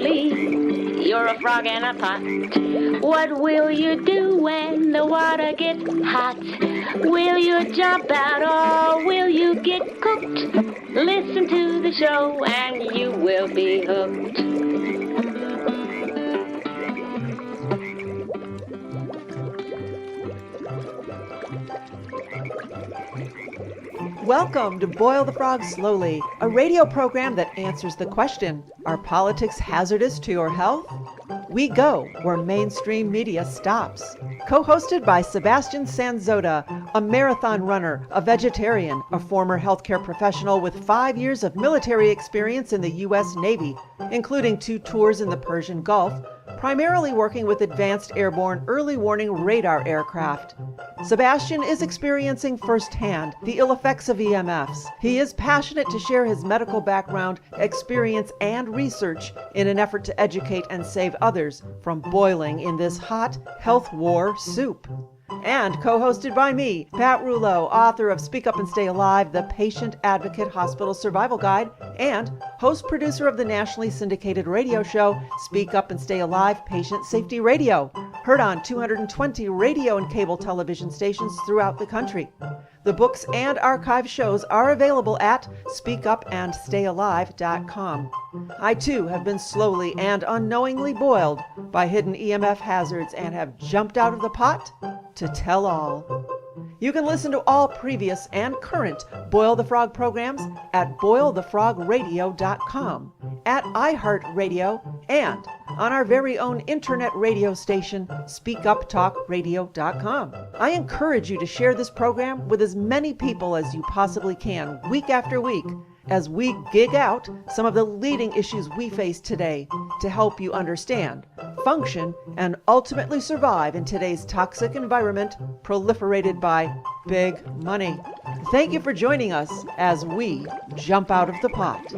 slowly. You're a frog in a pot. What will you do when the water gets hot? Will you jump out or will you get cooked? Listen to the show and you will be hooked. Welcome to Boil the Frog Slowly, a radio program that answers the question, are politics hazardous to your health? We go where mainstream media stops. Co-hosted by Sebastian Sanzota, a marathon runner, a vegetarian, a former healthcare professional with 5 years of military experience in the U.S. Navy, including 2 tours in the Persian Gulf, primarily working with advanced airborne early warning radar aircraft. Sebastian is experiencing firsthand the ill effects of EMFs. He is passionate to share his medical background, experience, and research in an effort to educate and save others from boiling in this hot health war soup. And co-hosted by me, Pat Rouleau, author of Speak Up and Stay Alive, the Patient Advocate Hospital Survival Guide, and host-producer of the nationally syndicated radio show, Speak Up and Stay Alive Patient Safety Radio, heard on 220 radio and cable television stations throughout the country. The books and archive shows are available at speakupandstayalive.com. I too have been slowly and unknowingly boiled by hidden EMF hazards and have jumped out of the pot to tell all. You can listen to all previous and current Boil the Frog programs at boilthefrogradio.com, at iHeartRadio, and on our very own internet radio station, speakuptalkradio.com. I encourage you to share this program with as many people as you possibly can, week after week, as we gig out some of the leading issues we face today to help you understand, function, and ultimately survive in today's toxic environment proliferated by big money. Thank you for joining us as we jump out of the pot.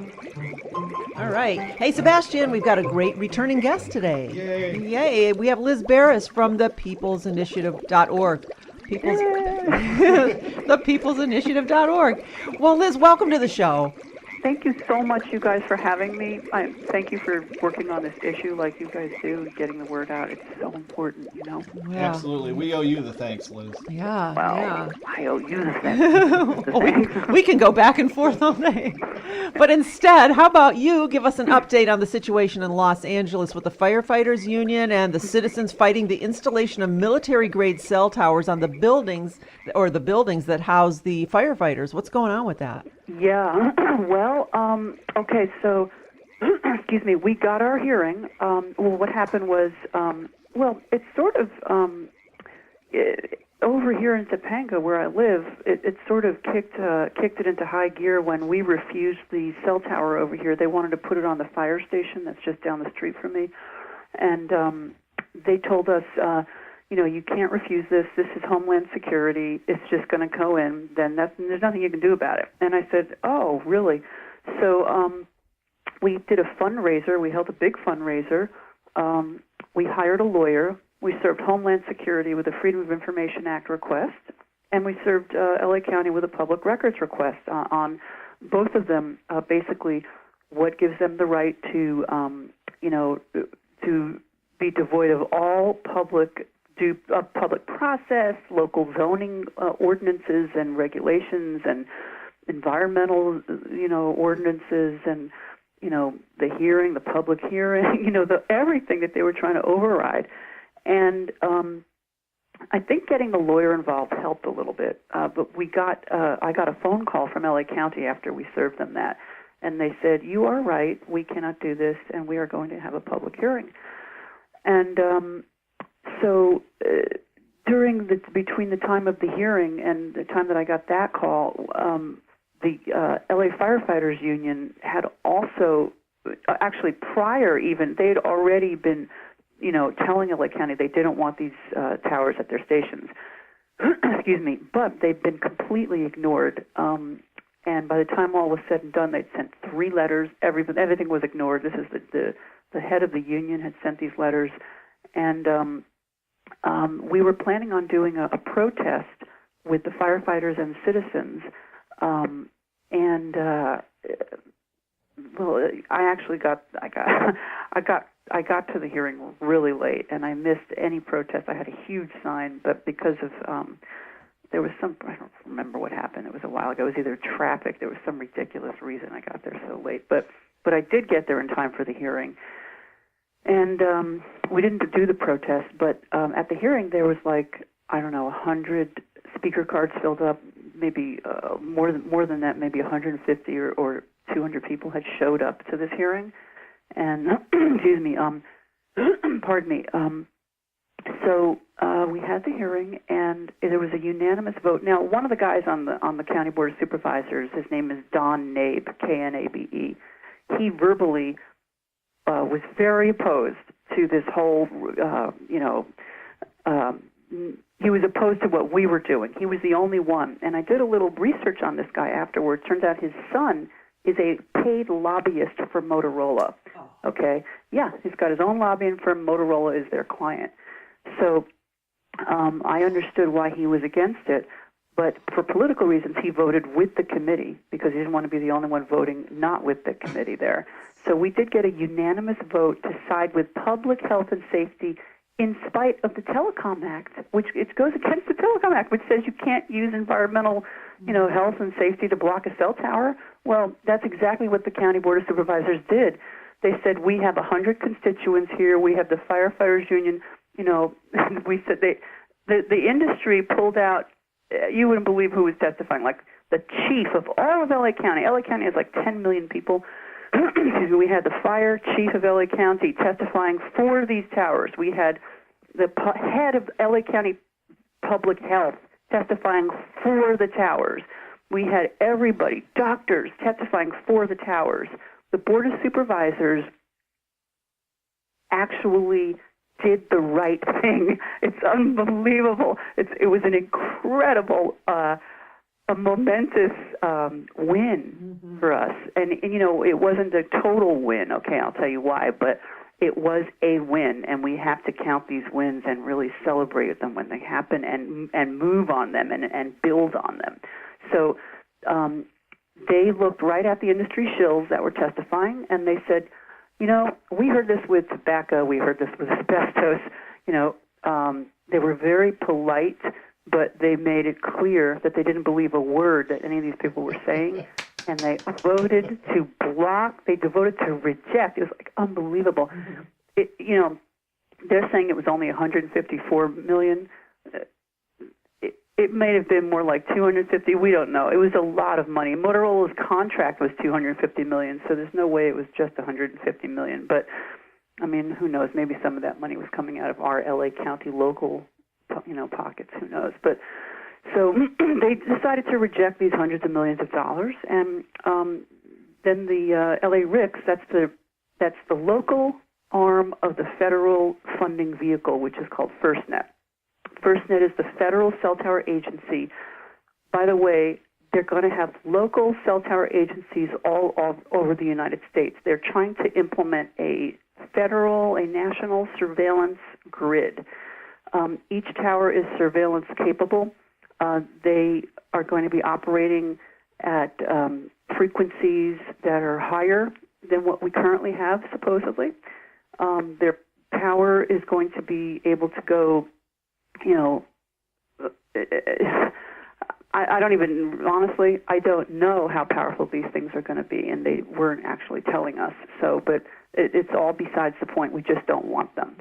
All right. Hey, Sebastian, we've got a great returning guest today. Yay. Yay. We have Liz Barris from the peoplesinitiative.org. Thepeoplesinitiative.org. Well, Liz, welcome to the show. Thank you so much, you guys, for having me. Thank you for working on this issue like you guys do and getting the word out. It's so important, you know? Yeah. Absolutely. We owe you the thanks, Liz. Yeah. Well, yeah. I owe you the thanks. We can go back and forth all day. But instead, how about you give us an update on the situation in Los Angeles with the Firefighters Union and the citizens fighting the installation of military-grade cell towers on the buildings that house the firefighters. What's going on with that? Yeah. Well, okay, so, excuse me, we got our hearing. What happened was, it's sort of, over here in Topanga, where I live, it sort of kicked it into high gear when we refused the cell tower over here. They wanted to put it on the fire station that's just down the street from me, and they told us, you can't refuse this. This is Homeland Security. It's just going to go in. Then there's nothing you can do about it. And I said, oh, really? So we did a fundraiser. We held a big fundraiser. We hired a lawyer. We served Homeland Security with a Freedom of Information Act request, and we served LA County with a public records request on both of them. Basically, what gives them the right to be devoid of all public process, local zoning ordinances and regulations, and environmental, ordinances, and the hearing, the public hearing, everything that they were trying to override. And I think getting the lawyer involved helped a little bit. But I got a phone call from LA County after we served them that, and they said, "You are right. We cannot do this, and we are going to have a public hearing." And so between the time of the hearing and the time that I got that call, the LA Firefighters Union had also, actually prior even, they had already been, telling LA County they didn't want these towers at their stations. Excuse me, but they've been completely ignored. And by the time all was said and done, they'd sent 3 letters. Everything was ignored. This is the head of the union had sent these letters, and we were planning on doing a protest with the firefighters and citizens, and well, I got to the hearing really late, and I missed any protest. I had a huge sign, but because of there was some, I don't remember what happened. It was a while ago. It was either traffic. There was some ridiculous reason I got there so late, but I did get there in time for the hearing. And we didn't do the protest, but at the hearing there was 100 speaker cards filled up, maybe more than that, maybe 150 or 200 people had showed up to this hearing. And excuse me, pardon me. So we had the hearing, and there was a unanimous vote. Now, one of the guys on the County Board of Supervisors, his name is Don Nabe, Knabe. He verbally was very opposed to this whole, he was opposed to what we were doing. He was the only one. And I did a little research on this guy afterward. Turns out his son is a paid lobbyist for Motorola. Okay? Yeah, he's got his own lobbying firm. Motorola is their client. So I understood why he was against it. But for political reasons, he voted with the committee because he didn't want to be the only one voting not with the committee there. So we did get a unanimous vote to side with public health and safety in spite of the Telecom Act, which it goes against the Telecom Act, which says you can't use environmental, health and safety to block a cell tower. Well, that's exactly what the County Board of Supervisors did. They said, we have 100 constituents here. We have the Firefighters Union. We said the industry pulled out. You wouldn't believe who was testifying, like the chief of all of L.A. County. L.A. County has 10 million people. We had the fire chief of L.A. County testifying for these towers. We had the head of L.A. County Public Health testifying for the towers. We had everybody, doctors, testifying for the towers. The Board of Supervisors actually did the right thing. It's unbelievable. It was an incredible, a momentous win for us. And, it wasn't a total win, okay, I'll tell you why, but it was a win, and we have to count these wins and really celebrate them when they happen and move on them and build on them. So they looked right at the industry shills that were testifying, and they said, we heard this with tobacco, we heard this with asbestos. They were very polite, but they made it clear that they didn't believe a word that any of these people were saying, and they voted to block, they voted to reject. It was unbelievable. They're saying it was only 154 million. It may have been more like 250. We don't know. It was a lot of money. Motorola's contract was 250 million, so there's no way it was just 150 million. But, who knows? Maybe some of that money was coming out of our L.A. County local, pockets. Who knows? But so they decided to reject these hundreds of millions of dollars, and then the L.A. RICS, that's the local arm of the federal funding vehicle, which is called FirstNet. FirstNet is the federal cell tower agency. By the way, they're going to have local cell tower agencies all over the United States. They're trying to implement a national surveillance grid. Each tower is surveillance capable. They are going to be operating at frequencies that are higher than what we currently have, supposedly. Their power is going to be able to go, I don't even, honestly, I don't know how powerful these things are going to be, and they weren't actually telling us. So, but it's all besides the point. We just don't want them.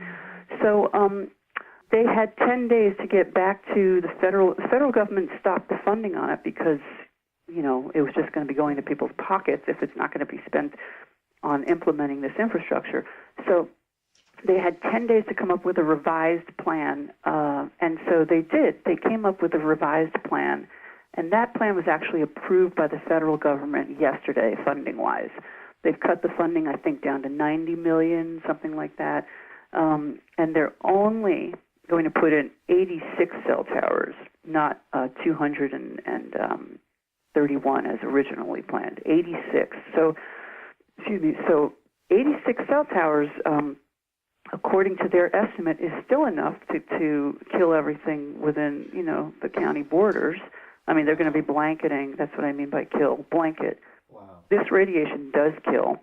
So they had 10 days to get back to the federal government stopped the funding on it because, it was just going to be going to people's pockets if it's not going to be spent on implementing this infrastructure. So they had 10 days to come up with a revised plan, and so they did. They came up with a revised plan, and that plan was actually approved by the federal government yesterday, funding-wise. They've cut the funding, I think, down to $90 million, something like that, and they're only going to put in 86 cell towers, not 231 as originally planned, 86. So, 86 cell towers, according to their estimate, is still enough to kill everything within, the county borders. They're going to be blanketing. That's what I mean by kill, blanket. Wow. this radiation does kill.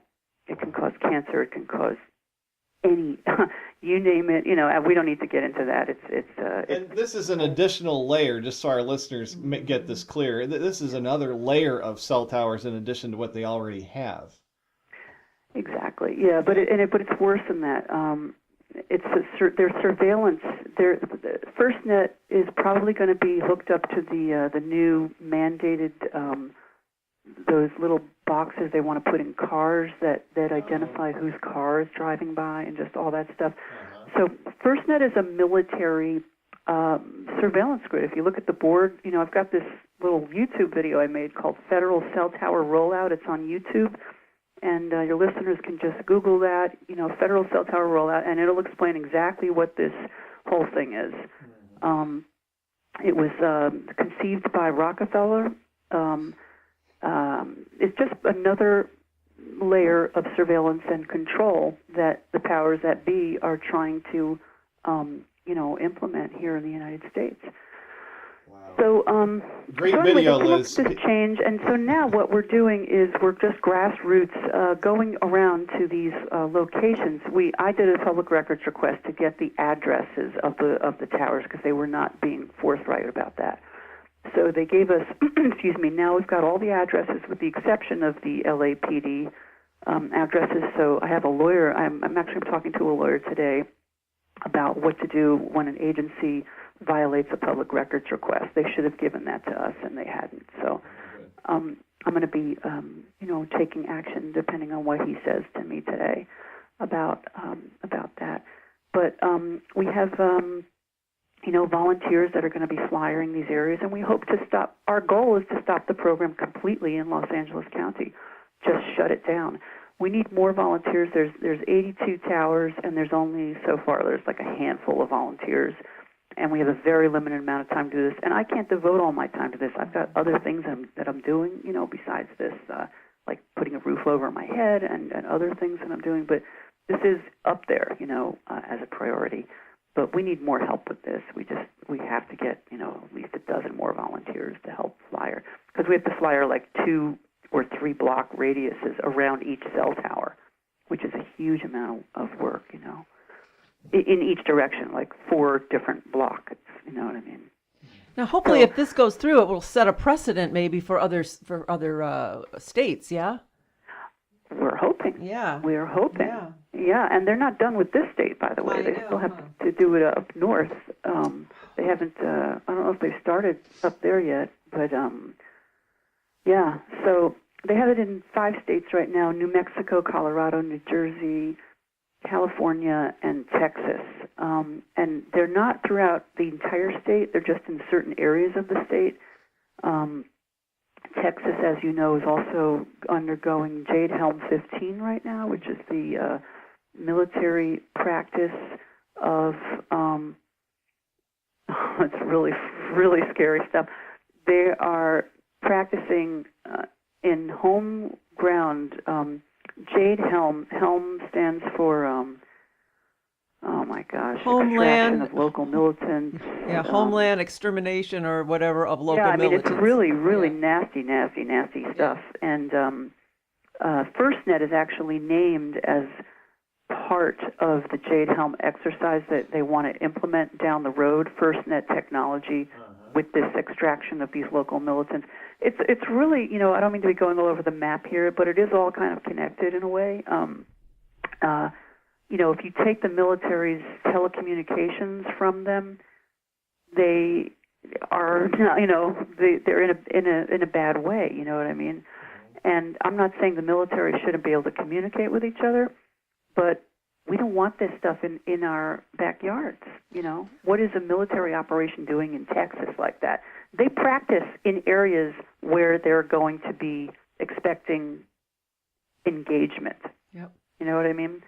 It can cause cancer. It can cause any, you name it. We don't need to get into that. And this is an additional layer, just so our listeners get this clear. This is another layer of cell towers in addition to what they already have. Exactly. Yeah, but it's worse than that. Their surveillance. FirstNet is probably going to be hooked up to the new mandated those little boxes they want to put in cars that identify whose car is driving by and just all that stuff. So FirstNet is a military surveillance grid. If you look at the board, I've got this little YouTube video I made called Federal Cell Tower Rollout. It's on YouTube. And your listeners can just Google that, Federal Cell Tower Rollout, and it'll explain exactly what this whole thing is. It was conceived by Rockefeller. It's just another layer of surveillance and control that the powers that be are trying to, implement here in the United States. So, Great anyway, video, Liz. This change, and so now what we're doing is we're just grassroots going around to these locations. I did a public records request to get the addresses of the towers because they were not being forthright about that. So they gave us, excuse me. Now we've got all the addresses with the exception of the LAPD addresses. So I have a lawyer. I'm actually talking to a lawyer today about what to do when an agency violates a public records request. They should have given that to us, and they hadn't. So I'm going to be, taking action depending on what he says to me today about that. But we have, volunteers that are going to be flyering these areas, and we hope to stop. Our goal is to stop the program completely in Los Angeles County, just shut it down. We need more volunteers. There's 82 towers, and there's like a handful of volunteers. And we have a very limited amount of time to do this. And I can't devote all my time to this. I've got other things that I'm doing, besides this, like putting a roof over my head and other things that I'm doing. But this is up there, as a priority. But we need more help with this. We have to get, at least a dozen more volunteers to help flyer. Because we have to flyer like 2 or 3 block radiuses around each cell tower, which is a huge amount of work, in each direction, like 4 different blocks, you know what I mean? Now, hopefully, if this goes through, it will set a precedent maybe for other states, yeah? We're hoping. Yeah. We're hoping. Yeah, and they're not done with this state, by the way. They still have to do it up north. They haven't, I don't know if they've started up there yet, but, so they have it in 5 states right now: New Mexico, Colorado, New Jersey, California, and Texas. And they're not throughout the entire state. They're just in certain areas of the state. Texas, as you know, is also undergoing Jade Helm 15 right now, which is the military practice of, it's really, really scary stuff. They are practicing in home ground. Jade Helm. Helm stands for, Homeland, extraction of local militants. Yeah, homeland extermination or whatever of local militants. It's really nasty stuff. And FirstNet is actually named as part of the Jade Helm exercise that they want to implement down the road, FirstNet technology with this extraction of these local militants. It's really, I don't mean to be going all over the map here, but it is all kind of connected in a way. If you take the military's telecommunications from them, they are, they're in a bad way. You know what I mean? And I'm not saying the military shouldn't be able to communicate with each other, but we don't want this stuff in our backyards. What is a military operation doing in Texas like that? They practice in areas where they're going to be expecting engagement. Yep. You know what I mean?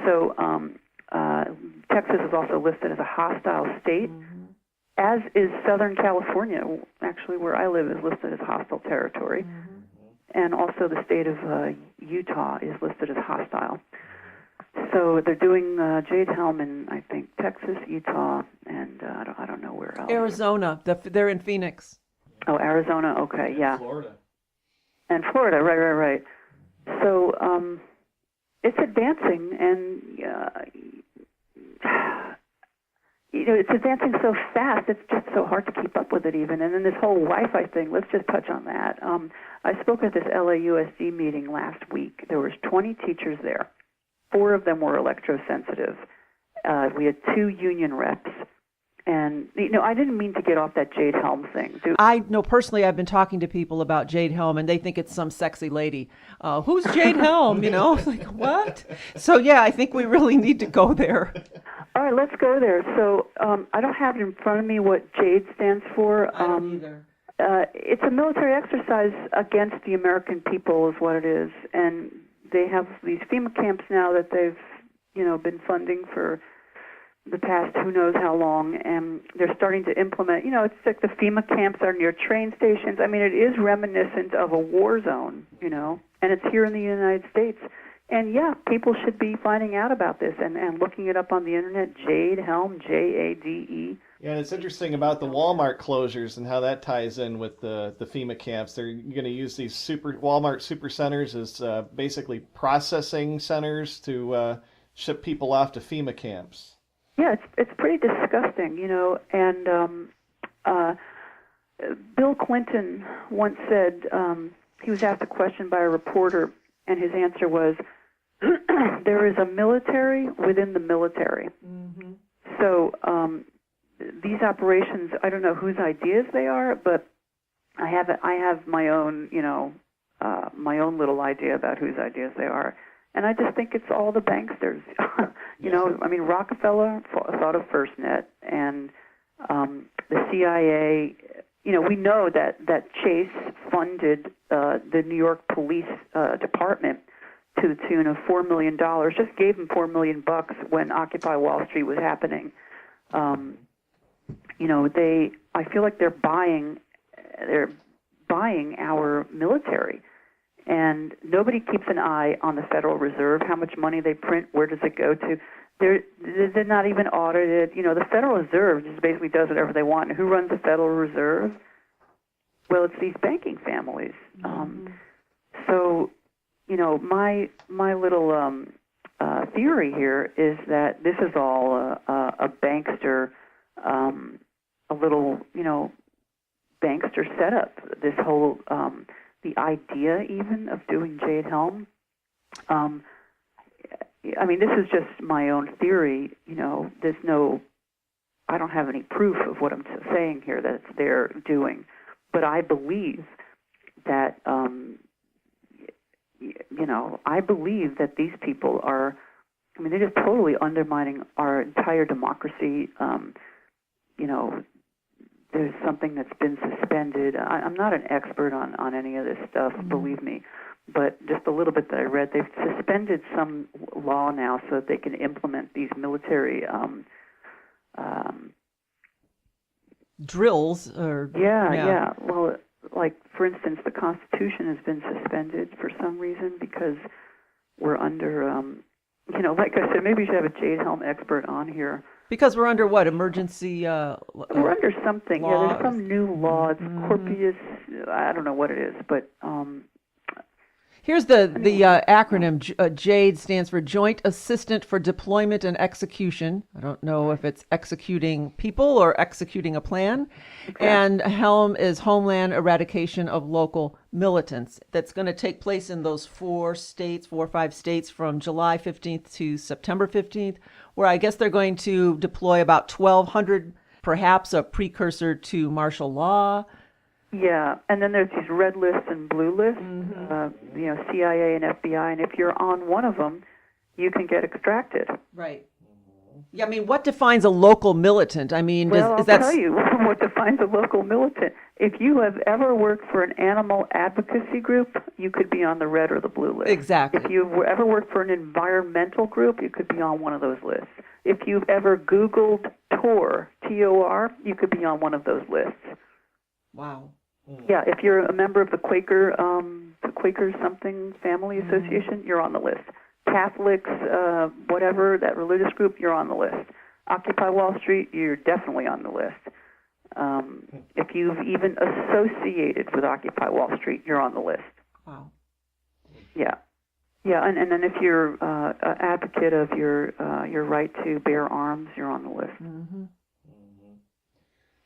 So Texas is also listed as a hostile state, as is Southern California, actually where I live, is listed as hostile territory. And also the state of Utah is listed as hostile. So they're doing Jade Helm in, I think, Texas, Utah, and I don't know where else. Arizona. They're in Phoenix. Oh, Arizona. Okay, yeah. Florida. And Florida, right. So it's advancing, and it's advancing so fast. It's just so hard to keep up with it, even. And then this whole Wi-Fi thing. Let's just touch on that. I spoke at this LAUSD meeting last week. There was 20 teachers there. 4 of them were electrosensitive. We had 2 union reps. And, I didn't mean to get off that Jade Helm thing. I know personally I've been talking to people about Jade Helm, and they think it's some sexy lady. Who's Jade Helm, Like, what? So, yeah, I think we really need to go there. All right, let's go there. So I don't have it in front of me what JADE stands for. I don't either. It's a military exercise against the American people is what it is. And they have these FEMA camps now that they've, been funding for the past who knows how long, and they're starting to implement, it's like the FEMA camps are near train stations. I mean, it is reminiscent of a war zone, and it's here in the United States. And, yeah, people should be finding out about this and looking it up on the Internet, Jade Helm, Jade. Yeah, and it's interesting about the Walmart closures and how that ties in with the FEMA camps. They're going to use these Walmart supercenters as basically processing centers to ship people off to FEMA camps. Yeah, it's pretty disgusting, and Bill Clinton once said, he was asked a question by a reporter, and his answer was, there is a military within the military. Mm-hmm. So these operations, I don't know whose ideas they are, but I have my own, my own little idea about whose ideas they are. And I just think it's all the banksters. Rockefeller thought of FirstNet, and the CIA. We know that Chase funded the New York Police Department to the tune of $4 million. Just gave them $4 million when Occupy Wall Street was happening. I feel like they're buying our military. And nobody keeps an eye on the Federal Reserve, how much money they print, where does it go to. They're not even audited. The Federal Reserve just basically does whatever they want. And who runs the Federal Reserve? Well, it's these banking families. Mm-hmm. So, my little theory here is that this is all a bankster, a little, bankster setup. This whole the idea even of doing Jade Helm. This is just my own theory. I don't have any proof of what I'm saying here that they're doing, but I believe that, I believe that these people are, they're just totally undermining our entire democracy. There's something that's been suspended. I'm not an expert on any of this stuff, believe me, but just a little bit that I read, they've suspended some law now so that they can implement these military drills. Yeah. Well, like, for instance, the Constitution has been suspended for some reason because we're under, like I said, maybe we should have a Jade Helm expert on here. Because we're under what? Emergency we're under something. laws. Yeah, there's some new law. It's Corpus. I don't know what it is, but here's the acronym. JADE stands for Joint Assistant for Deployment and Execution. I don't know if it's executing people or executing a plan. Exactly. And HELM is Homeland Eradication of Local Militants. That's going to take place in those 4 or 5 states from July 15th to September 15th, where I guess they're going to deploy about 1,200, perhaps a precursor to martial law. Yeah, and then there's these red lists and blue lists, CIA and FBI, and if you're on one of them, you can get extracted. Right. Yeah, what defines a local militant? I'll tell you what defines a local militant. If you have ever worked for an animal advocacy group, you could be on the red or the blue list. Exactly. If you've ever worked for an environmental group, you could be on one of those lists. If you've ever Googled TOR, T-O-R, you could be on one of those lists. Wow. Yeah, if you're a member of the Quaker something family association, you're on the list. Catholics, whatever, that religious group, you're on the list. Occupy Wall Street, you're definitely on the list. If you've even associated with Occupy Wall Street, you're on the list. Yeah. Yeah, and then if you're an advocate of your right to bear arms, you're on the list. Mm-hmm.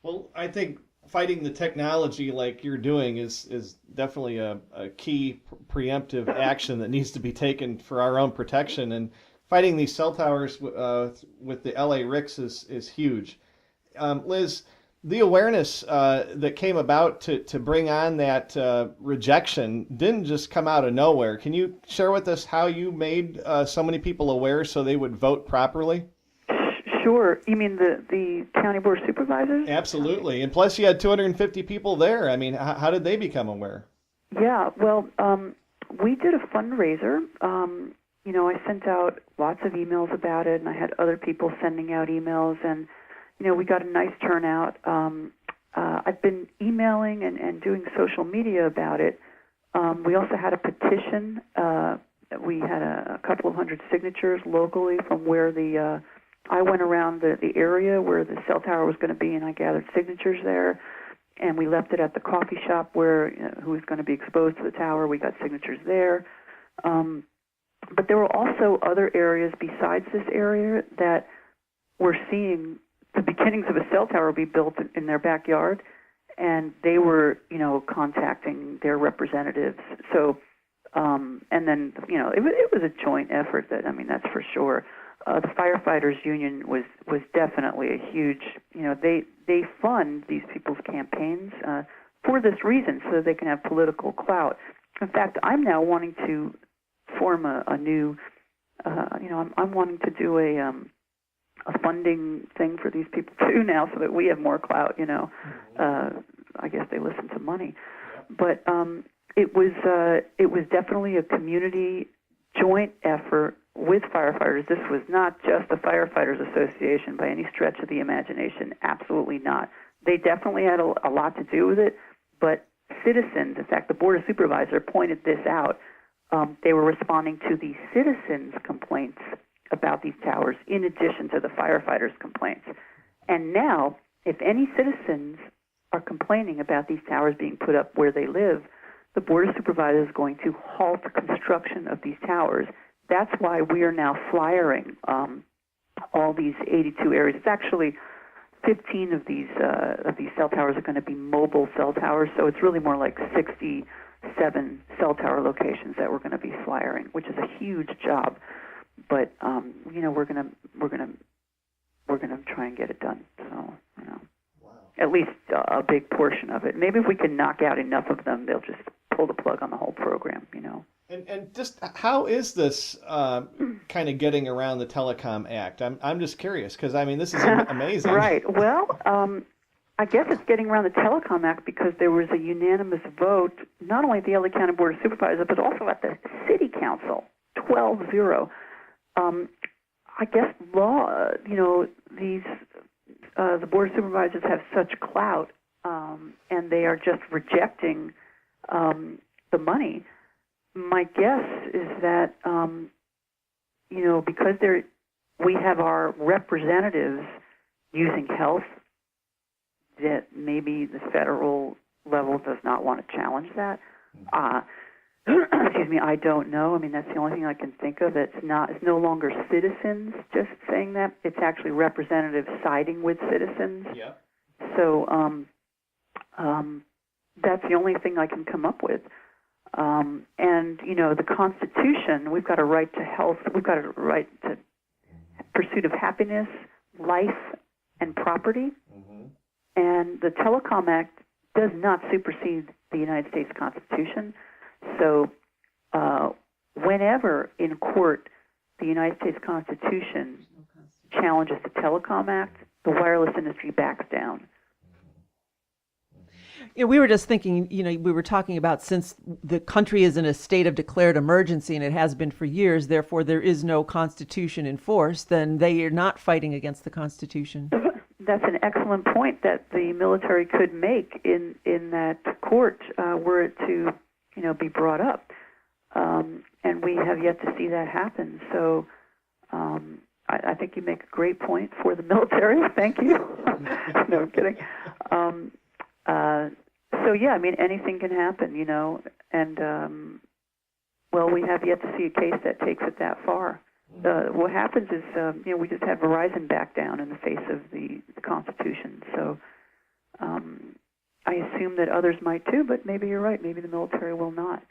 Well, I think fighting the technology like you're doing is definitely a key preemptive action that needs to be taken for our own protection. And fighting these cell towers with the LA RICS is huge. Liz, the awareness that came about to bring on that rejection didn't just come out of nowhere. Can you share with us how you made so many people aware so they would vote properly? Sure. You mean the county board of supervisors? Absolutely. And plus you had 250 people there. I mean, how did they become aware? Yeah, well, we did a fundraiser. I sent out lots of emails about it, and I had other people sending out emails, and, we got a nice turnout. I've been emailing and doing social media about it. We also had a petition. We had a couple of hundred signatures locally from where I went around the area where the cell tower was going to be, and I gathered signatures there. And we left it at the coffee shop where who was going to be exposed to the tower. We got signatures there. But there were also other areas besides this area that were seeing the beginnings of a cell tower be built in their backyard, and they were, contacting their representatives. So, and then, it was a joint effort. That's for sure. The Firefighters Union was definitely a huge, they fund these people's campaigns for this reason, so they can have political clout. In fact, I'm now wanting to form a new, I'm wanting to do a funding thing for these people too now, so that we have more clout. I guess they listen to money, but it was definitely a community joint effort with firefighters. This was not just the Firefighters Association by any stretch of the imagination. Absolutely not. They definitely had a lot to do with it, but citizens, in fact, the Board of Supervisors pointed this out. They were responding to the citizens' complaints about these towers in addition to the firefighters' complaints. And now, if any citizens are complaining about these towers being put up where they live, the Board of Supervisors is going to halt construction of these towers. That's why we are now flyering all these 82 areas. It's actually 15 of these cell towers are going to be mobile cell towers, so it's really more like 67 cell tower locations that we're going to be flyering, which is a huge job. But we're gonna try and get it done. So Wow. At least a big portion of it. Maybe if we can knock out enough of them, they'll just pull the plug on the whole program. And just how is this kind of getting around the Telecom Act? I'm just curious because this is amazing. Right. Well, I guess it's getting around the Telecom Act because there was a unanimous vote, not only at the LA County Board of Supervisors, but also at the City Council, 12-0. I guess law, these the Board of Supervisors have such clout, and they are just rejecting the money. My guess is that, because we have our representatives using health, that maybe the federal level does not want to challenge that. Excuse me, I don't know. That's the only thing I can think of. It's no longer citizens just saying that. It's actually representatives siding with citizens. Yeah. So that's the only thing I can come up with. And, the Constitution, we've got a right to health, we've got a right to pursuit of happiness, life, and property. Mm-hmm. And the Telecom Act does not supersede the United States Constitution. So whenever in court the United States Constitution challenges the Telecom Act, the wireless industry backs down. We were just thinking, we were talking about since the country is in a state of declared emergency, and it has been for years, therefore there is no Constitution in force, then they are not fighting against the Constitution. That's an excellent point that the military could make in that court were it to, be brought up. And we have yet to see that happen. So I think you make a great point for the military. Thank you. No, I'm kidding. So, yeah, anything can happen, and Well, we have yet to see a case that takes it that far. What happens is, we just had Verizon back down in the face of the Constitution. So I assume that others might too, but maybe you're right. Maybe the military will not.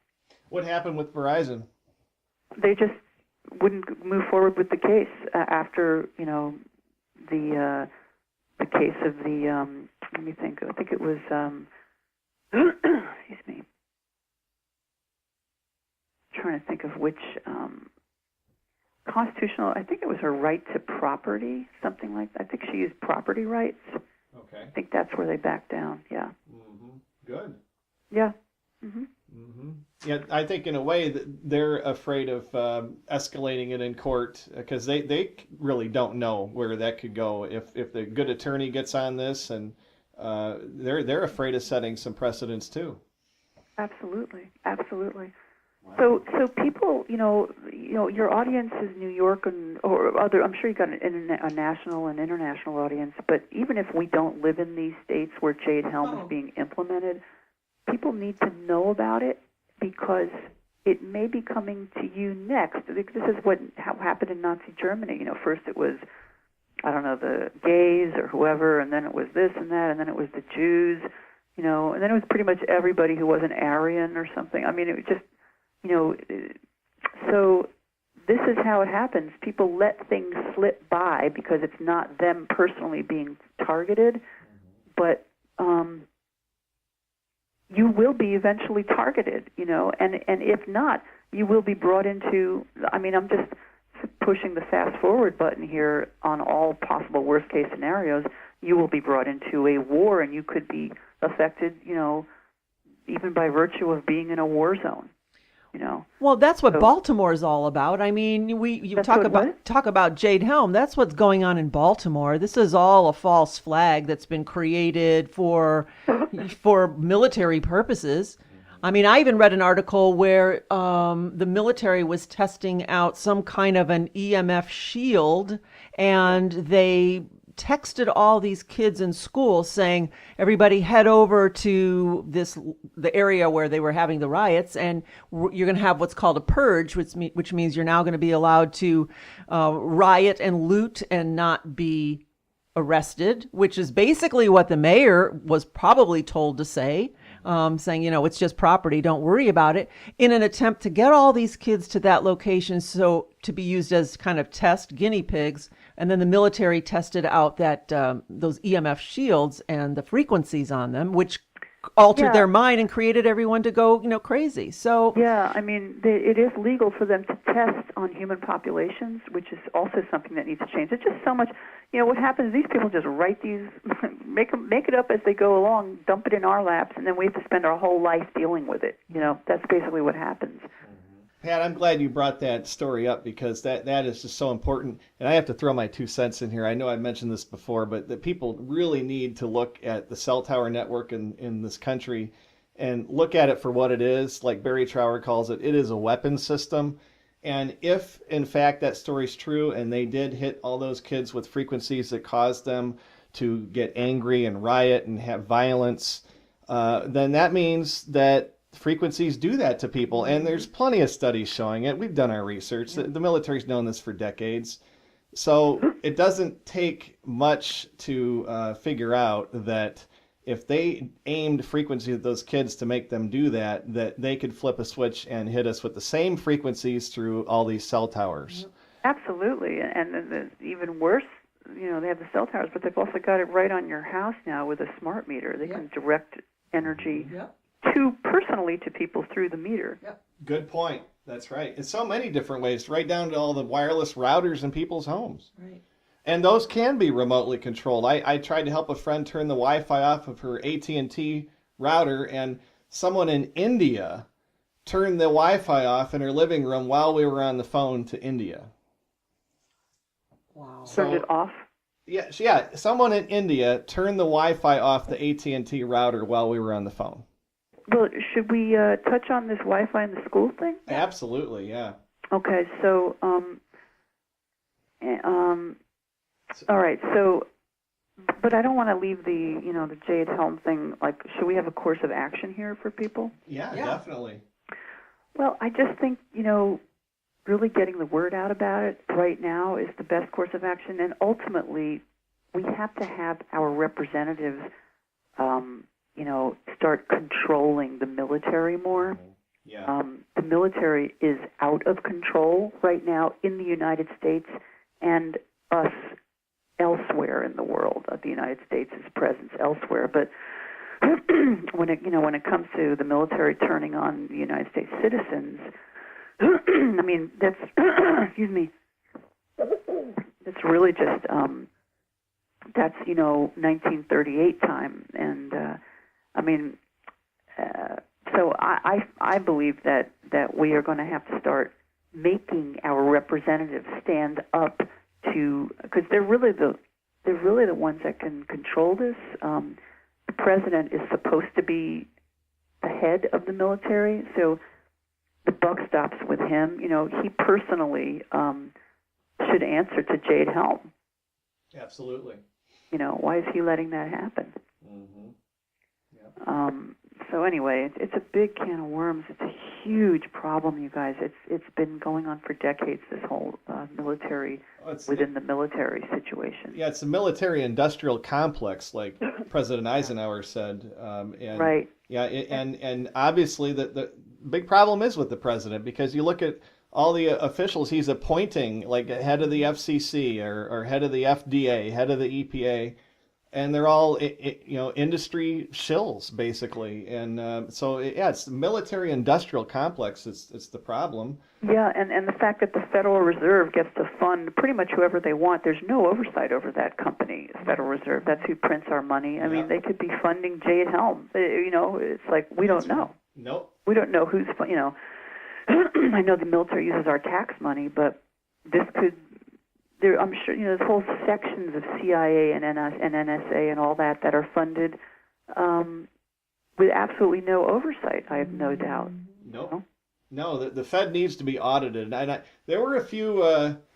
What happened with Verizon? They just wouldn't move forward with the case after, the case of the, let me think, I think it was, excuse me, I'm trying to think of which constitutional, I think it was her right to property, something like that. I think she used property rights. Okay. I think that's where they backed down, yeah. Mm-hmm. Good. Yeah. Mm-hmm. Mm-hmm. Yeah, I think in a way that they're afraid of escalating it in court because they really don't know where that could go if the good attorney gets on this, and they're afraid of setting some precedents too. Absolutely. Wow. So people, your audience is New York or other. I'm sure you got a national and international audience, but even if we don't live in these states where Jade Helm is being implemented, people need to know about it because it may be coming to you next. This is how happened in Nazi Germany. First it was, I don't know, the gays or whoever, and then it was this and that, and then it was the Jews, and then it was pretty much everybody who wasn't Aryan or something. I mean, it was just, so this is how it happens. People let things slip by because it's not them personally being targeted, but you will be eventually targeted, and if not, you will be brought into, I'm just pushing the fast forward button here on all possible worst case scenarios. You will be brought into a war, and you could be affected, even by virtue of being in a war zone. Well, that's what Baltimore is all about. I mean, you talk about Jade Helm. That's what's going on in Baltimore. This is all a false flag that's been created for military purposes. I mean, I even read an article where the military was testing out some kind of an EMF shield, and they texted all these kids in school saying, everybody head over to the area where they were having the riots, and you're going to have what's called a purge, which means you're now going to be allowed to riot and loot and not be arrested, which is basically what the mayor was probably told to say, saying, it's just property, don't worry about it, in an attempt to get all these kids to that location so to be used as kind of test guinea pigs. And then the military tested out that those EMF shields and the frequencies on them, which altered their mind and created everyone to go, crazy. So yeah, I mean, it is legal for them to test on human populations, which is also something that needs to change. It's just so much. What happens is these people just write these, make it up as they go along, dump it in our laps, and then we have to spend our whole life dealing with it. That's basically what happens. Pat, I'm glad you brought that story up because that is just so important. And I have to throw my 2 cents in here. I know I mentioned this before, but that people really need to look at the cell tower network in this country and look at it for what it is. Like Barry Trower calls it, it is a weapon system. And if, in fact, that story's true and they did hit all those kids with frequencies that caused them to get angry and riot and have violence, then that means that frequencies do that to people, and there's plenty of studies showing it. We've done our research. The military's known this for decades. So it doesn't take much to figure out that if they aimed frequency at those kids to make them do that, that they could flip a switch and hit us with the same frequencies through all these cell towers. Absolutely. And even worse, they have the cell towers, but they've also got it right on your house now with a smart meter. They can direct energy personally to people through the meter. Yep. Good point. That's right. In so many different ways, right down to all the wireless routers in people's homes. Right. And those can be remotely controlled. I tried to help a friend turn the Wi-Fi off of her AT&T router, and someone in India turned the Wi-Fi off in her living room while we were on the phone to India. Wow. Turned it off? Yeah. Someone in India turned the Wi-Fi off the AT&T router while we were on the phone. Well, should we touch on this Wi-Fi in the school thing? Absolutely, yeah. Okay, so, all right, so, but I don't want to leave the Jade Helm thing, should we have a course of action here for people? Yeah. Definitely. Well, I just think, really getting the word out about it right now is the best course of action. And ultimately, we have to have our representatives, start controlling the military more. Yeah. The military is out of control right now in the United States and us elsewhere in the world. The United States' presence elsewhere, but when it comes to the military turning on the United States citizens, I mean that's excuse me, it's really just that's 1938 time, and so I believe that we are going to have to start making our representatives stand up to, because they're really the ones that can control this. The president is supposed to be the head of the military, so the buck stops with him. He personally should answer to Jade Helm. Absolutely. Why is he letting that happen? Mm-hmm. Yep. So anyway, it's a big can of worms. It's a huge problem, you guys. It's been going on for decades, this whole military, within the military situation. Yeah, it's a military-industrial complex, like President Eisenhower said. And, right. Yeah, and obviously the big problem is with the president, because you look at all the officials he's appointing, like head of the FCC or head of the FDA, head of the EPA, and they're all industry shills basically. And so it's the military-industrial complex. It's the problem. Yeah, and the fact that the Federal Reserve gets to fund pretty much whoever they want. There's no oversight over that company, the Federal Reserve. That's who prints our money. I mean, they could be funding Jade Helm. It's like we don't know. Nope. We don't know who's. I know the military uses our tax money, but this could. I'm sure there's whole sections of CIA and NSA and all that are funded with absolutely no oversight. I have no doubt. Nope. No, the Fed needs to be audited. And there were a few.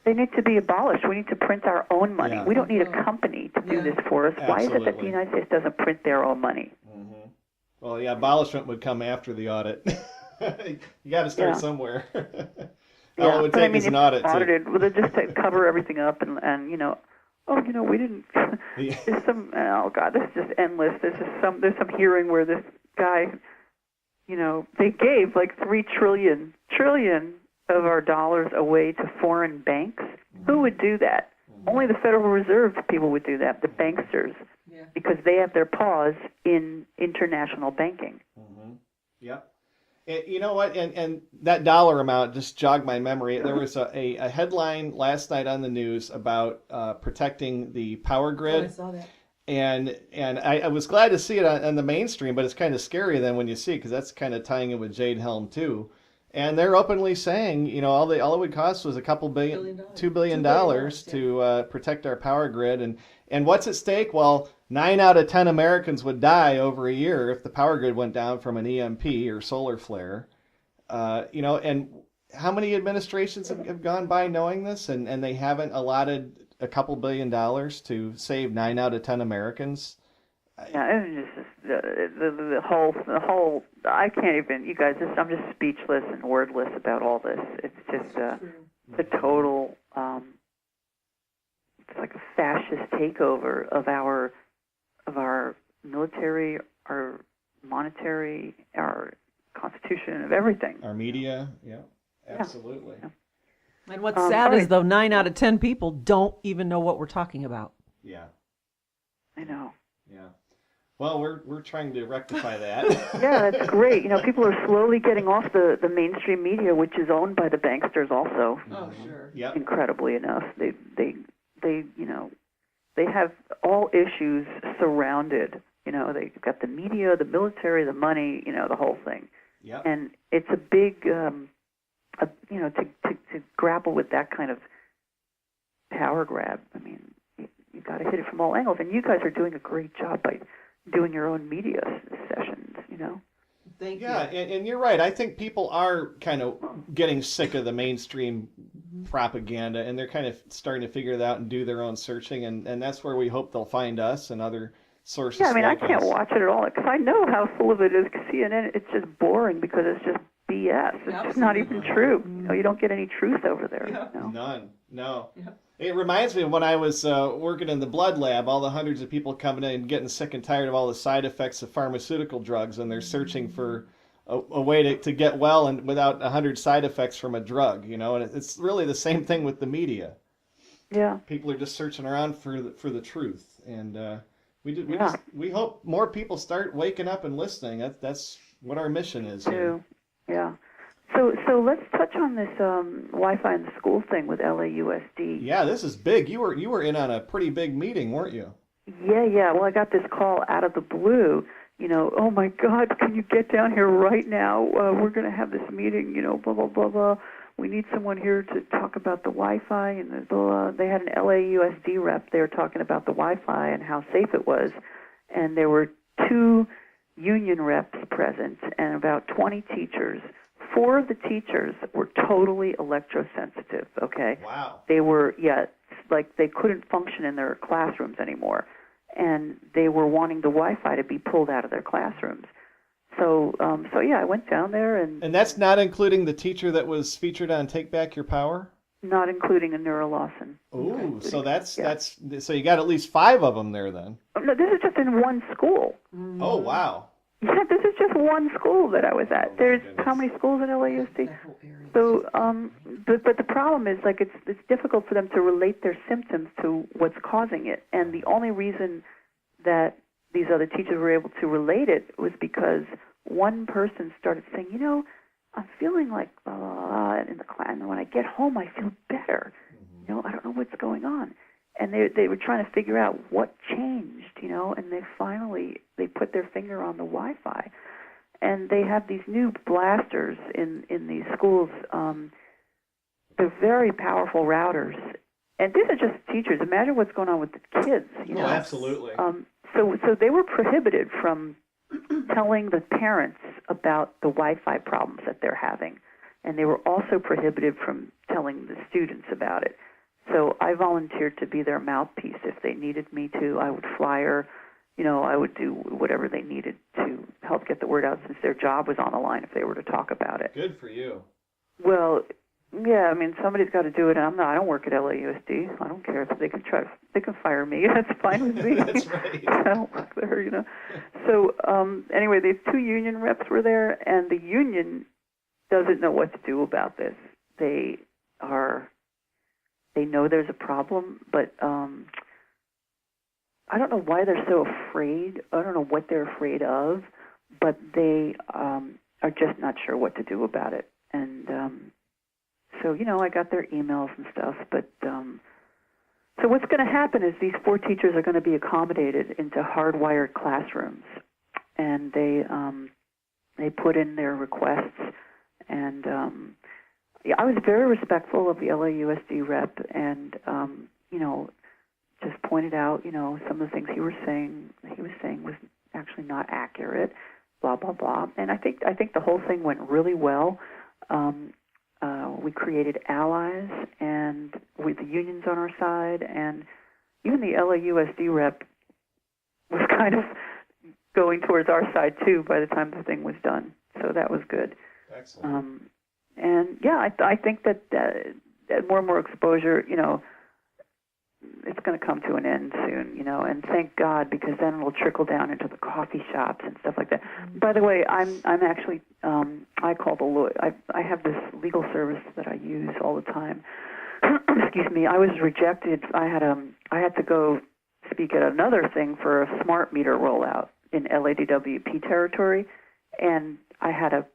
They need to be abolished. We need to print our own money. Yeah. We don't need a company to do this for us. Absolutely. Why is it that the United States doesn't print their own money? Mm-hmm. Well, yeah, abolishment would come after the audit. You got to start somewhere. All it would take is an audit. Audited, well, they just cover everything up and we didn't. There's some. Oh God, this is just endless. There's some hearing where this guy, they gave like $3 trillion of our dollars away to foreign banks. Who would do that? Only the Federal Reserve people would do that. The banksters, because they have their paws in international banking. Mm-hmm. Yep. You know what? And that dollar amount just jogged my memory. There was a headline last night on the news about protecting the power grid. Oh, I saw that. And I was glad to see it on the mainstream, but it's kind of scary then when you see it, because that's kind of tying in with Jade Helm too. And they're openly saying, all it would cost was $2 billion to protect our power grid. And what's at stake? Well, 9 out of 10 Americans would die over a year if the power grid went down from an EMP or solar flare. And how many administrations have gone by knowing this, and they haven't allotted $2 billion to save 9 out of 10 Americans? Yeah, it's just the whole. I can't even. You guys, I'm just speechless and wordless about all this. It's just the total. It's like a fascist takeover of our military, our monetary, our constitution, of everything. Our media, absolutely. Yeah. And what's sad is, though, 9 out of 10 people don't even know what we're talking about. Yeah. I know. Yeah. Well, we're trying to rectify that. Yeah, that's great. People are slowly getting off the mainstream media, which is owned by the banksters also. Oh, sure. Yeah. Incredibly enough, they have all issues surrounded. They've got the media, the military, the money, the whole thing. Yeah. And it's a big, to grapple with that kind of power grab. I mean, you got to hit it from all angles. And you guys are doing a great job by doing your own media sessions. Thank you. Yeah, and you're right. I think people are kind of getting sick of the mainstream propaganda, and they're kind of starting to figure it out and do their own searching, and that's where we hope they'll find us and other sources. Yeah, I mean, like I can't us. watch it at all because I know how full of it is. CNN, it's just boring because it's just BS. It's just not even true. You don't get any truth over there. None. No. It reminds me of when I was working in the blood lab, all the hundreds of people coming in and getting sick and tired of all the side effects of pharmaceutical drugs, and they're searching for a way to get well and without 100 side effects from a drug, and it's really the same thing with the media. Yeah. People are just searching around for the truth, and we hope more people start waking up and listening. That's what our mission is here. Yeah. So let's touch on this Wi-Fi in the school thing with LAUSD. Yeah, this is big. You were in on a pretty big meeting, weren't you? Yeah. Well, I got this call out of the blue. Oh my God, can you get down here right now? We're going to have this meeting. Blah blah blah blah. We need someone here to talk about the Wi-Fi, and they had an LAUSD rep there talking about the Wi-Fi and how safe it was, and there were 2 union reps present and about 20 teachers. 4 of the teachers were totally electrosensitive, okay? Wow. They were, like they couldn't function in their classrooms anymore, and they were wanting the Wi-Fi to be pulled out of their classrooms. So I went down there and... And that's not including the teacher that was featured on Take Back Your Power? Not including a Nura Lawson. Ooh, so that's so you got at least 5 of them there then. No, this is just in one school. Oh, wow. Yeah, this is just one school that I was at. There's how many schools in LAUSD? So, but the problem is, like, it's difficult for them to relate their symptoms to what's causing it. And the only reason that these other teachers were able to relate it was because one person started saying, I'm feeling like blah, blah, blah in the class, and when I get home, I feel better. I don't know what's going on. And they were trying to figure out what changed, and they put their finger on the Wi-Fi. And they have these new blasters in these schools. They're very powerful routers. And these are just teachers. Imagine what's going on with the kids. Oh, absolutely. So they were prohibited from telling the parents about the Wi-Fi problems that they're having. And they were also prohibited from telling the students about it. So I volunteered to be their mouthpiece. If they needed me to, I would flyer, I would do whatever they needed to help get the word out, since their job was on the line if they were to talk about it. Good for you. Well, yeah, somebody's got to do it, and I don't work at LAUSD. I don't care if they can fire me. That's fine with me. That's right. I don't work there, So anyway, these 2 union reps were there, and the union doesn't know what to do about this. They know there's a problem, but I don't know why they're so afraid. I don't know what they're afraid of, but they are just not sure what to do about it. And so, I got their emails and stuff, but so what's going to happen is these 4 teachers are going to be accommodated into hardwired classrooms, and they put in their requests, and I was very respectful of the LAUSD rep, and just pointed out, some of the things he was saying was actually not accurate, blah blah blah. And I think the whole thing went really well. We created allies, and with the unions on our side, and even the LAUSD rep was kind of going towards our side too by the time the thing was done. So that was good. Excellent. And yeah, I think that more and more exposure, it's going to come to an end soon, and thank God, because then it'll trickle down into the coffee shops and stuff like that. By the way, I'm actually, I call the lawyer. I have this legal service that I use all the time. Excuse me. I was rejected. I had to go speak at another thing for a smart meter rollout in LADWP territory, and I had a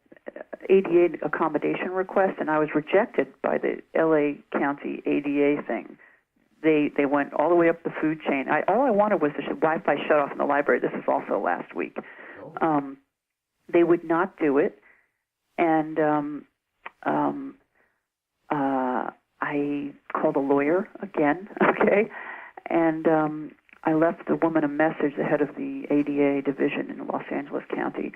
ADA accommodation request, and I was rejected by the LA County ADA thing. They went all the way up the food chain. All I wanted was the Wi-Fi shut off in the library. This was also last week. They would not do it, and I called a lawyer again, okay, and I left the woman a message, the head of the ADA division in Los Angeles County,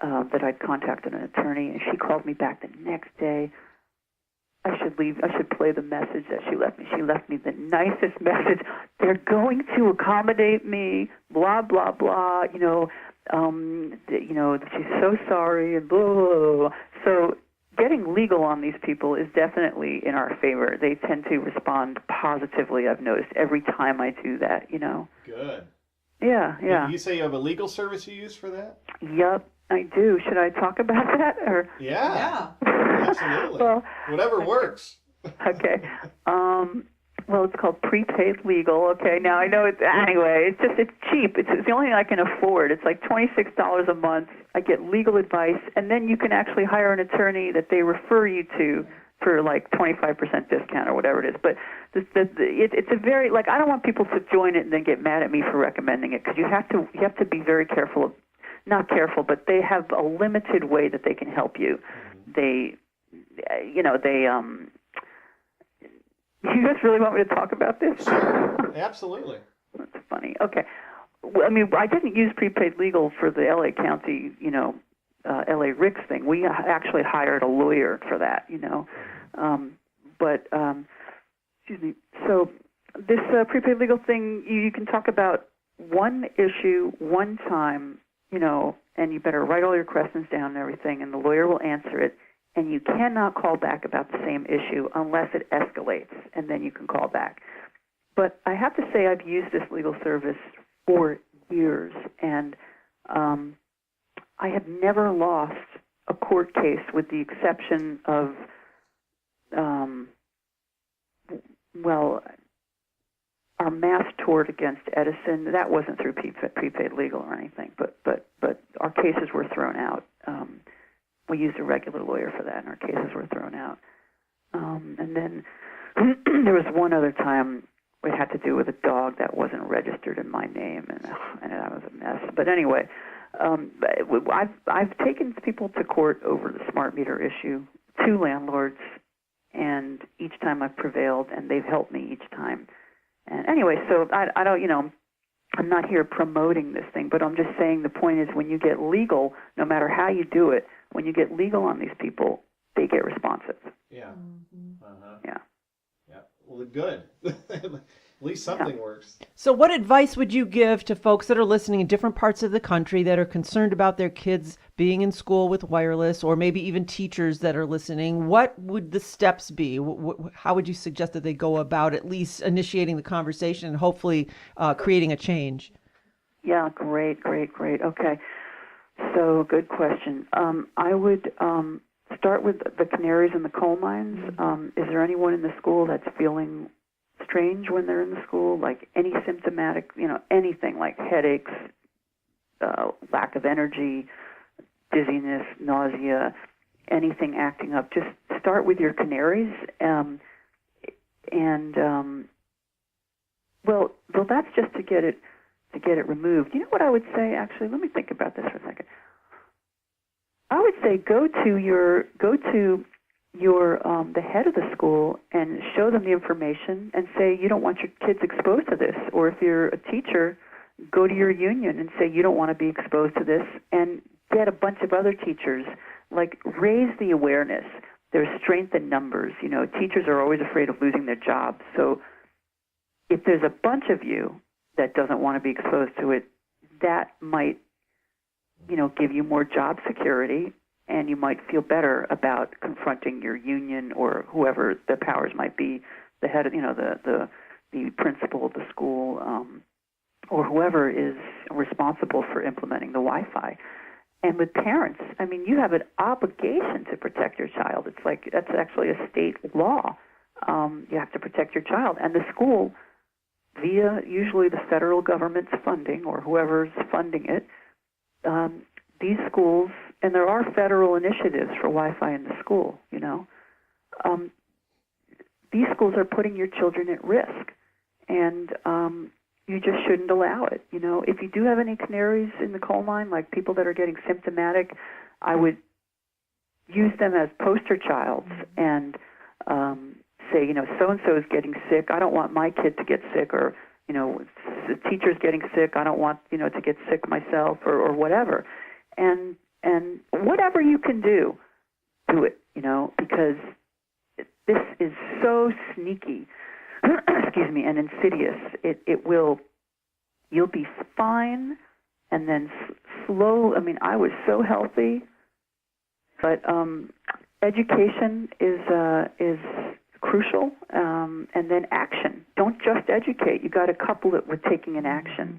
that I'd contacted an attorney, and she called me back the next day. I should play the message that she left me. She left me the nicest message. They're going to accommodate me, blah, blah, blah, she's so sorry, and blah, blah, blah. So getting legal on these people is definitely in our favor. They tend to respond positively, I've noticed, every time I do that, Good. Yeah. You say you have a legal service you use for that? Yep, I do. Should I talk about that? Or Yeah. Absolutely. Well, whatever works. Okay. Well, it's called Prepaid Legal. Okay. Now I know anyway. It's cheap. It's the only thing I can afford. It's like $26 a month. I get legal advice, and then you can actually hire an attorney that they refer you to for like 25% discount or whatever it is. But it's a very I don't want people to join it and then get mad at me for recommending it, because you have to be very careful. Not careful, but they have a limited way that they can help you. They You guys really want me to talk about this? Sure. Absolutely. That's funny. Okay. Well, I mean, I didn't use Prepaid Legal for the LA County, LA RICS thing. We actually hired a lawyer for that, excuse me. So this Prepaid Legal thing, you can talk about one issue, one time, and you better write all your questions down and everything, and the lawyer will answer it. And you cannot call back about the same issue unless it escalates, and then you can call back. But I have to say I've used this legal service for years, and I have never lost a court case with the exception of, our mass tort against Edison. That wasn't through Prepaid Legal or anything, but our cases were thrown out. We used a regular lawyer for that, and our cases were thrown out. And then there was one other time it had to do with a dog that wasn't registered in my name, and that was a mess. But anyway, I've taken people to court over the smart meter issue, 2 landlords, and each time I've prevailed, and they've helped me each time. And anyway, so I don't, I'm not here promoting this thing, but I'm just saying the point is when you get legal, no matter how you do it, when you get legal on these people, they get responsive. Yeah. Yeah. Yeah. Well, good. At least something works. So what advice would you give to folks that are listening in different parts of the country that are concerned about their kids being in school with wireless, or maybe even teachers that are listening? What would the steps be? How would you suggest that they go about at least initiating the conversation and hopefully creating a change? Yeah, great. Okay. So good question. I would start with the canaries in the coal mines. Is there anyone in the school that's feeling strange when they're in the school, like any symptomatic, anything like headaches, lack of energy, dizziness, nausea, anything acting up? Just start with your canaries, well, that's just to get it removed. You know what I would say? Actually, let me think about this for a second. I would say go to the head of the school and show them the information and say you don't want your kids exposed to this. Or if you're a teacher, go to your union and say you don't want to be exposed to this, and get a bunch of other teachers. Raise the awareness. There's strength in numbers. Teachers are always afraid of losing their jobs. So if there's a bunch of you that doesn't want to be exposed to it, that might, give you more job security, and you might feel better about confronting your union or whoever the powers might be, the head of, the principal of the school, or whoever is responsible for implementing the Wi-Fi. And with parents, I mean, you have an obligation to protect your child. It's that's actually a state law. You have to protect your child. And the school, via usually the federal government's funding or whoever's funding it, these schools, and there are federal initiatives for Wi-Fi in the school, these schools are putting your children at risk, and you just shouldn't allow it. If you do have any canaries in the coal mine, like people that are getting symptomatic, I would use them as poster childs and say, so-and-so is getting sick. I don't want my kid to get sick, or, the teacher's getting sick. I don't want, to get sick myself, or whatever. And whatever you can do it, because this is so sneaky, excuse me, and insidious. You'll be fine, and then slow. I mean, I was so healthy, But education is crucial, and then action. Don't just educate. You got to couple it with taking an action.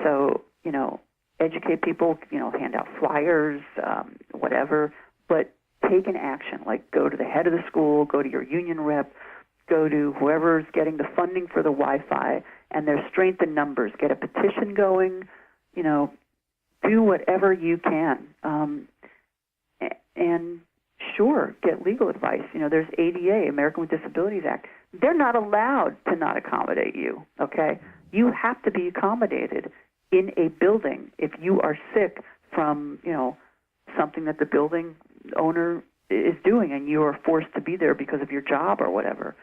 So, educate people, hand out flyers, whatever, but take an action, like go to the head of the school, go to your union rep, go to whoever's getting the funding for the Wi-Fi, and there's strength in numbers. Get a petition going, do whatever you can. And sure, get legal advice. There's ADA, American with Disabilities Act. They're not allowed to not accommodate you, okay? You have to be accommodated in a building if you are sick from, something that the building owner is doing and you are forced to be there because of your job or whatever.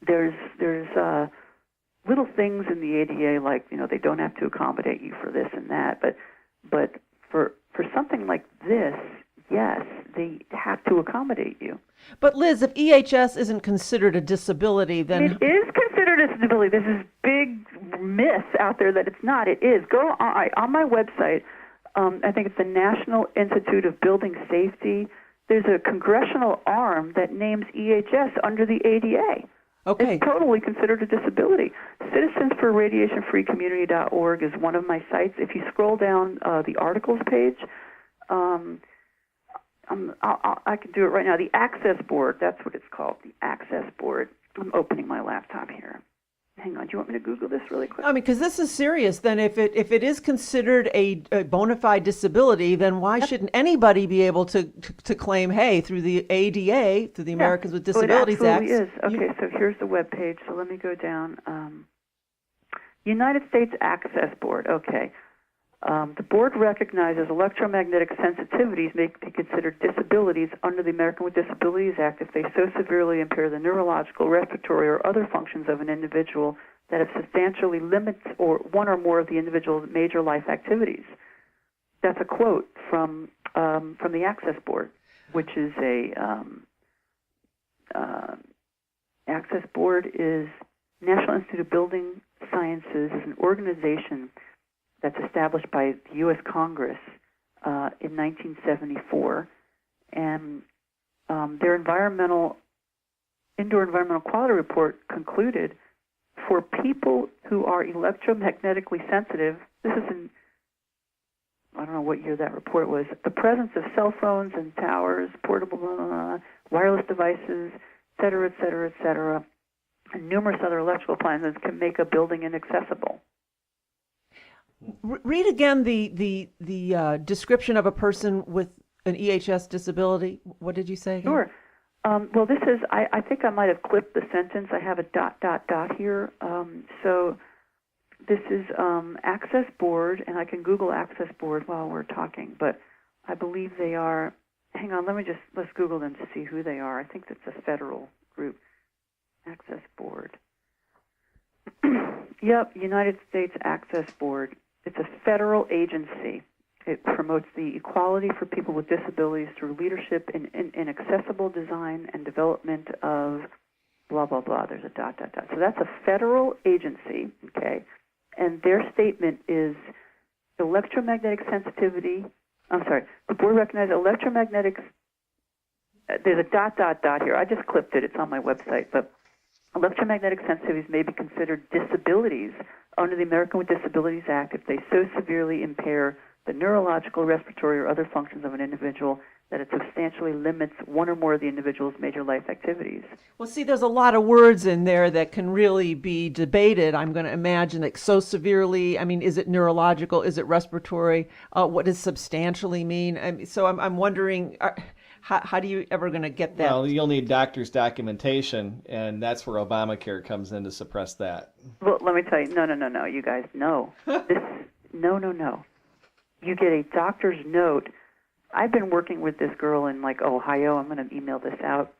There's little things in the ADA like, they don't have to accommodate you for this and that, but for something like this, yes, they have to accommodate you. But Liz, if EHS isn't considered a disability, then... It is considered a disability. This is big myth out there that it's not. It is. Go on my website. I think it's the National Institute of Building Safety. There's a congressional arm that names EHS under the ADA. Okay. It's totally considered a disability. Citizensforradiationfreecommunity.org is one of my sites. If you scroll down the articles page, I can do it right now. The Access Board, that's what it's called, the Access Board. I'm opening my laptop here. Hang on, do you want me to Google this really quick? Because this is serious. Then if it is considered a bona fide disability, then why shouldn't anybody be able to claim, hey, through the ADA, through the Americans with Disabilities Act? It absolutely is. Okay, so here's the web page. So let me go down. United States Access Board. Okay. The board recognizes electromagnetic sensitivities may be considered disabilities under the American with Disabilities Act if they so severely impair the neurological, respiratory, or other functions of an individual that it substantially limits or one or more of the individual's major life activities. That's a quote from the Access Board, which is Access Board is National Institute of Building Sciences is an organization that's established by the U.S. Congress in 1974, and their indoor environmental quality report concluded for people who are electromagnetically sensitive, this is in, I don't know what year that report was, the presence of cell phones and towers, portable wireless devices, et cetera, and numerous other electrical appliances can make a building inaccessible. Read again the description of a person with an EHS disability. What did you say again? Sure. Well, this is, I think I might have clipped the sentence. I have a ... here. So this is Access Board, and I can Google Access Board while we're talking, but I believe they are, hang on, let's Google them to see who they are. I think that's a federal group. Access Board. Yep, United States Access Board. It's a federal agency. It promotes the equality for people with disabilities through leadership in accessible design and development of blah, blah, blah. There's a ... So that's a federal agency, okay? And their statement is electromagnetic sensitivity. I'm sorry. The board recognizes electromagnetic... There's a ... here. I just clipped it. It's on my website. But electromagnetic sensitivities may be considered disabilities under the American with Disabilities Act if they so severely impair the neurological, respiratory, or other functions of an individual that it substantially limits one or more of the individual's major life activities. Well, see, there's a lot of words in there that can really be debated. I'm going to imagine, like, so severely. I mean, is it neurological? Is it respiratory? What does substantially mean? I'm wondering... How do you ever going to get that? Well, you'll need doctor's documentation, and that's where Obamacare comes in to suppress that. Well, let me tell you, no, you guys, no. No. You get a doctor's note. I've been working with this girl in, Ohio. I'm going to email this out.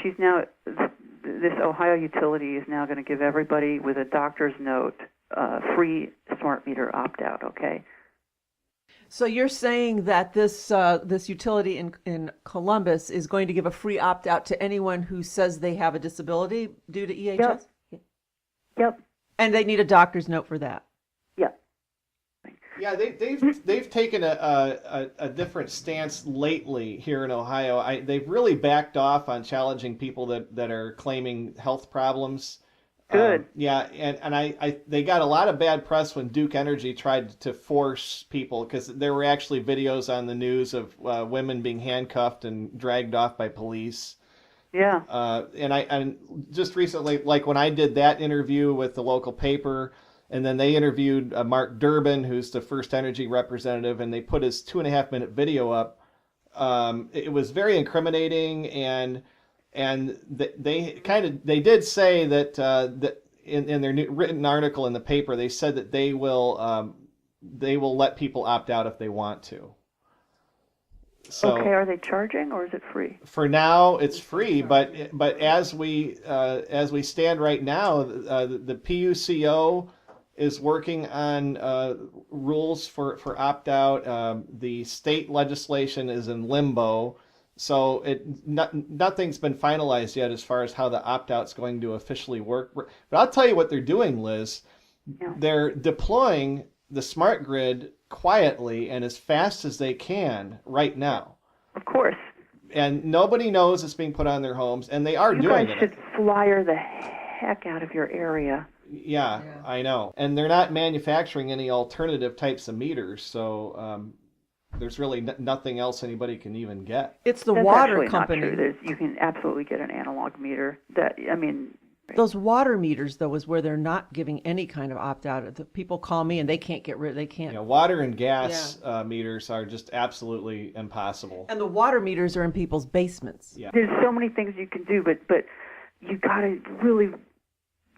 She's now, this Ohio utility is now going to give everybody with a doctor's note free smart meter opt-out, okay? So you're saying that this utility in Columbus is going to give a free opt-out to anyone who says they have a disability due to EHS? Yep. And they need a doctor's note for that? Yep. Yeah, they've taken a different stance lately here in Ohio. They've really backed off on challenging people that are claiming health problems. Good. Yeah, and they got a lot of bad press when Duke Energy tried to force people, because there were actually videos on the news of women being handcuffed and dragged off by police. Yeah. And just recently, like when I did that interview with the local paper, and then they interviewed Mark Durbin, who's the First Energy representative, and they put his 2.5-minute video up. It was very incriminating, and they did say that in their written article in the paper, they said that they will let people opt out if they want to. So, okay, are they charging or is it free? For now, it's free, but as we stand right now, the PUCO is working on rules for opt out. The state legislation is in limbo, so nothing's been finalized yet as far as how the opt out's going to officially work. But I'll tell you what they're doing, Liz. Yeah. They're deploying the smart grid quietly and as fast as they can right now. Of course. And nobody knows it's being put on their homes, and they are doing it. You guys should flyer the heck out of your area. Yeah, I know. And they're not manufacturing any alternative types of meters, so there's really nothing else anybody can even get. It's the That's water actually company. Not true. You can absolutely get an analog meter. Those water meters, though, is where they're not giving any kind of opt-out. The people call me and they can't get rid. They can't. Yeah, water and gas meters are just absolutely impossible. And the water meters are in people's basements. Yeah. There's so many things you can do, but you got to really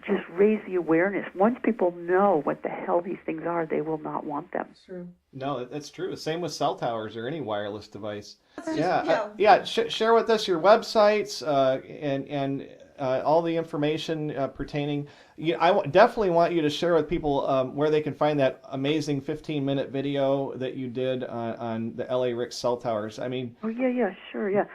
just raise the awareness. Once people know what the hell these things are, they will not want them. True. No, that's true. Same with cell towers or any wireless device. Yeah. Share with us your websites and all the information pertaining. I definitely want you to share with people where they can find that amazing 15-minute video that you did on the LA Rick cell towers. I mean. Oh yeah, sure, yeah.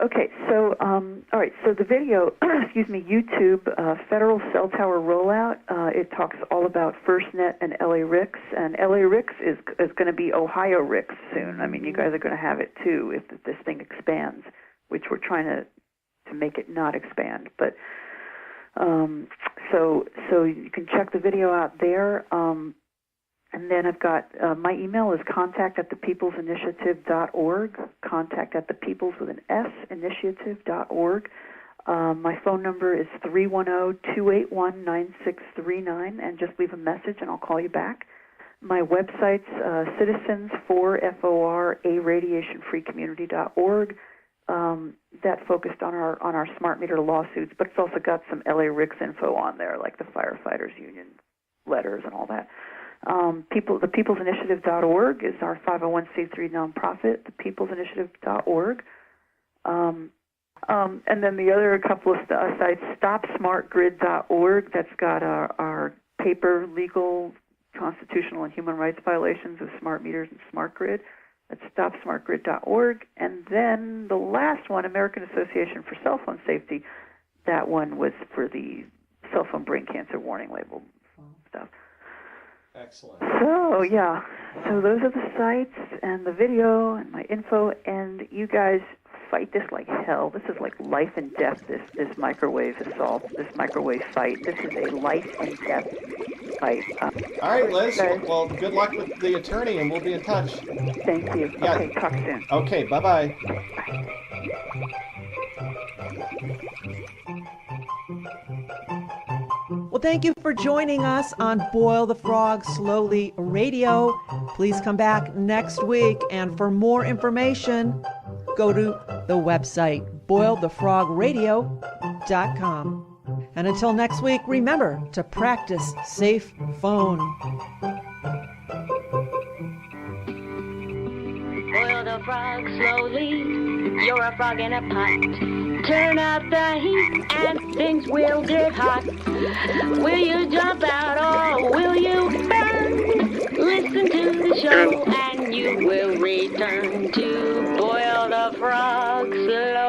Okay, so all right, so the video, YouTube, Federal Cell Tower Rollout. It talks all about FirstNet and LA Ricks, and LA Ricks is going to be Ohio Ricks soon. I mean, you guys are going to have it too if this thing expands, which we're trying to make it not expand. But so you can check the video out there. And then I've got my email is contact@thepeoplesinitiative.org, contact@thepeoples with an S, initiative.org. My phone number is 310-281-9639, and just leave a message and I'll call you back. My website's citizens4FORA-radiation-free-community.org. That focused on our smart meter lawsuits, but it's also got some LA Ricks info on there, like the Firefighters Union letters and all that. ThePeoplesInitiative.org is our 501c3 nonprofit, thepeoplesinitiative.org. And then the other couple of sites, StopSmartGrid.org, that's got our paper legal, constitutional, and human rights violations of smart meters and smart grid. That's StopSmartGrid.org. And then the last one, American Association for Cell Phone Safety, that one was for the cell phone brain cancer warning label stuff. Excellent. So, so those are the sites and the video and my info, and you guys fight this like hell. This is like life and death, this microwave assault, this microwave fight. This is a life and death fight. All right, Liz. Well, good luck with the attorney, and we'll be in touch. Thank you. Yeah. Okay, talk soon. Okay, bye-bye. Well, thank you for joining us on Boil the Frog Slowly Radio. Please come back next week, and for more information, go to the website boilthefrogradio.com. And until next week, remember to practice safe phone. Boil the frog slowly, you're a frog in a pot. Turn up the heat and things will get hot. Will you jump out or will you burn? Listen to the show and you will return to Boil the Frog slowly.